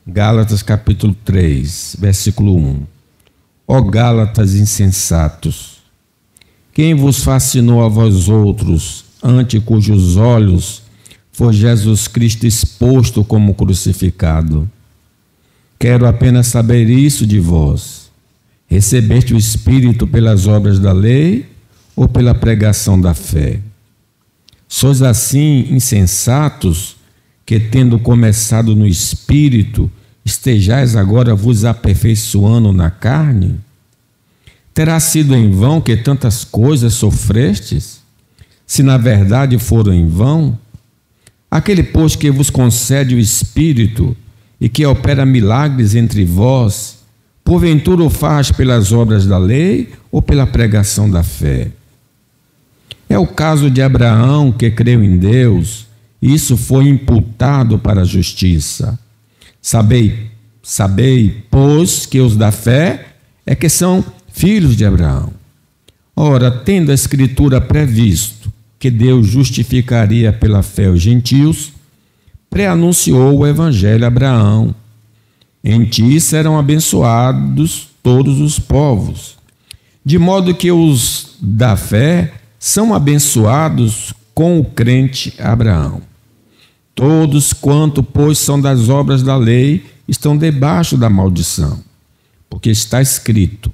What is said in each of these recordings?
Gálatas capítulo 3, versículo 1. Ó Gálatas insensatos, quem vos fascinou a vós outros, ante cujos olhos foi Jesus Cristo exposto como crucificado? Quero apenas saber isso de vós. Recebeste o Espírito pelas obras da lei ou pela pregação da fé? Sois assim insensatos, que tendo começado no Espírito, estejais agora vos aperfeiçoando na carne? Terá sido em vão que tantas coisas sofrestes? Se na verdade foram em vão? Aquele, pois, que vos concede o Espírito e que opera milagres entre vós, porventura o faz pelas obras da lei ou pela pregação da fé? É o caso de Abraão, que creu em Deus, e isso foi imputado para a justiça. Sabei, pois, que os da fé é que são filhos de Abraão. Ora, tendo a Escritura previsto que Deus justificaria pela fé os gentios, pré-anunciou o Evangelho a Abraão. Em ti serão abençoados todos os povos, de modo que os da fé são abençoados com o crente Abraão. Todos quanto, pois, são das obras da lei, estão debaixo da maldição, porque está escrito: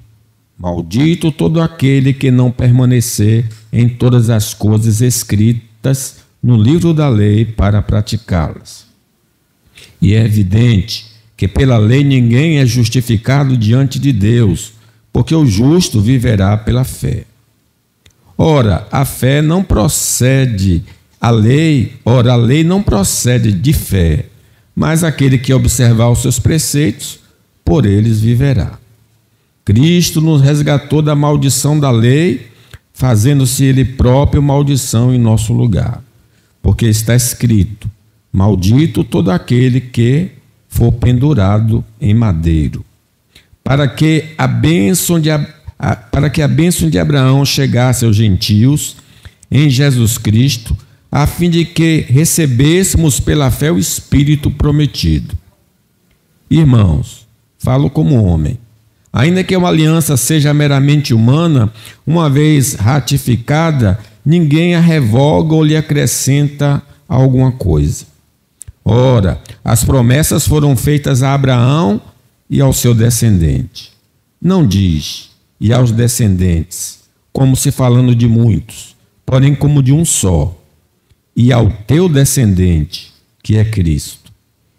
maldito todo aquele que não permanecer em todas as coisas escritas no livro da lei para praticá-las. E é evidente que pela lei ninguém é justificado diante de Deus, porque o justo viverá pela fé. Ora, a lei não procede de fé, mas aquele que observar os seus preceitos, por eles viverá. Cristo nos resgatou da maldição da lei, fazendo-se Ele próprio maldição em nosso lugar. Porque está escrito: maldito todo aquele que for pendurado em madeiro. Para que a bênção de Abraão chegasse aos gentios em Jesus Cristo, a fim de que recebêssemos pela fé o Espírito prometido. Irmãos, falo como homem. Ainda que uma aliança seja meramente humana, uma vez ratificada, ninguém a revoga ou lhe acrescenta alguma coisa. Ora, as promessas foram feitas a Abraão e ao seu descendente. Não diz, e aos descendentes, como se falando de muitos, porém como de um só, e ao teu descendente, que é Cristo.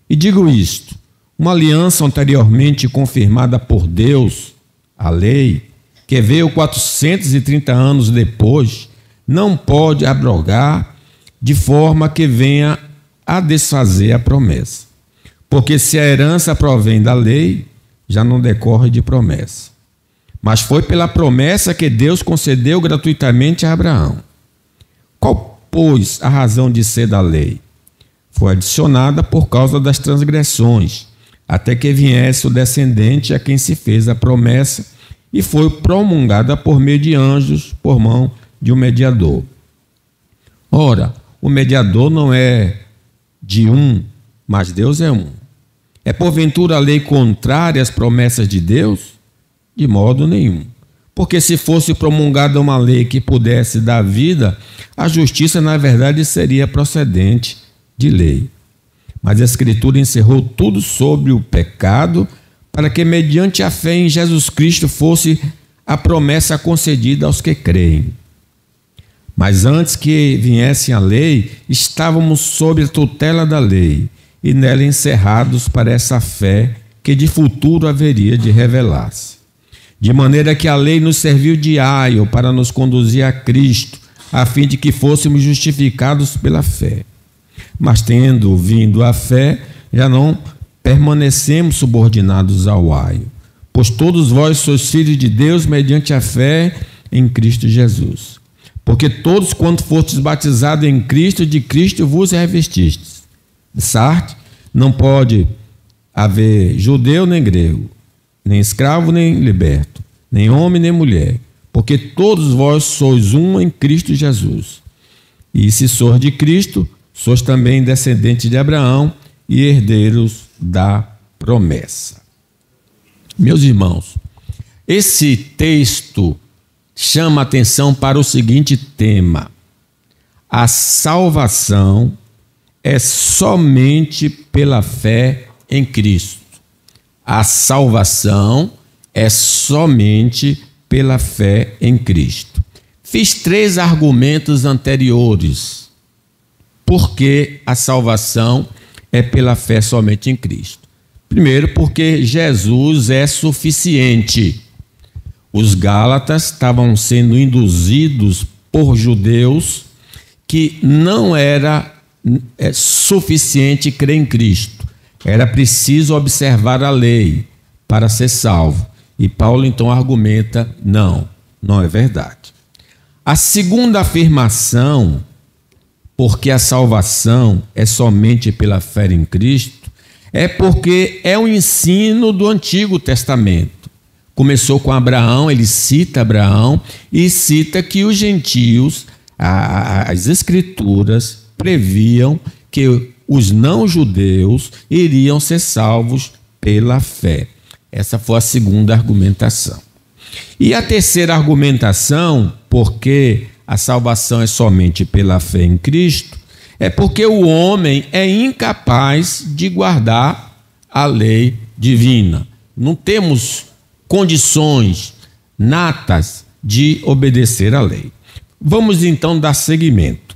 E digo isto: uma aliança anteriormente confirmada por Deus, a lei, que veio 430 anos depois, não pode abrogar de forma que venha a desfazer a promessa. Porque se a herança provém da lei, já não decorre de promessa. Mas foi pela promessa que Deus concedeu gratuitamente a Abraão. Qual, pois, a razão de ser da lei? Foi adicionada por causa das transgressões, até que viesse o descendente a quem se fez a promessa, e foi promulgada por meio de anjos, por mão de um mediador. Ora, o mediador não é de um, mas Deus é um. É porventura a lei contrária às promessas de Deus? De modo nenhum. Porque se fosse promulgada uma lei que pudesse dar vida, a justiça na verdade seria procedente de lei. Mas a Escritura encerrou tudo sobre o pecado, para que mediante a fé em Jesus Cristo fosse a promessa concedida aos que creem. Mas antes que viesse a lei, estávamos sob a tutela da lei, e nela encerrados para essa fé que de futuro haveria de revelar-se. De maneira que a lei nos serviu de aio para nos conduzir a Cristo, a fim de que fôssemos justificados pela fé. Mas tendo vindo a fé, já não permanecemos subordinados ao aio, pois todos vós sois filhos de Deus mediante a fé em Cristo Jesus. Porque todos quanto fostes batizados em Cristo, de Cristo vos revestistes. Certo? Não pode haver judeu nem grego, nem escravo nem liberto, nem homem nem mulher, porque todos vós sois um em Cristo Jesus. E se sois de Cristo, sois também descendentes de Abraão e herdeiros da promessa. Meus irmãos, esse texto chama atenção para o seguinte tema: a salvação é somente pela fé em Cristo. A salvação é somente pela fé em Cristo. Fiz 3 argumentos anteriores. Por que a salvação é pela fé somente em Cristo? Primeiro, porque Jesus é suficiente. Os Gálatas estavam sendo induzidos por judeus que não era suficiente crer em Cristo. Era preciso observar a lei para ser salvo. E Paulo então argumenta: não é verdade. A segunda afirmação, porque a salvação é somente pela fé em Cristo, é porque é um ensino do Antigo Testamento. Começou com Abraão, ele cita Abraão e cita que os gentios, as Escrituras, previam que os não-judeus iriam ser salvos pela fé. Essa foi a segunda argumentação. E a terceira argumentação, porque a salvação é somente pela fé em Cristo, é porque o homem é incapaz de guardar a lei divina. Não temos condições natas de obedecer à lei. Vamos então dar seguimento.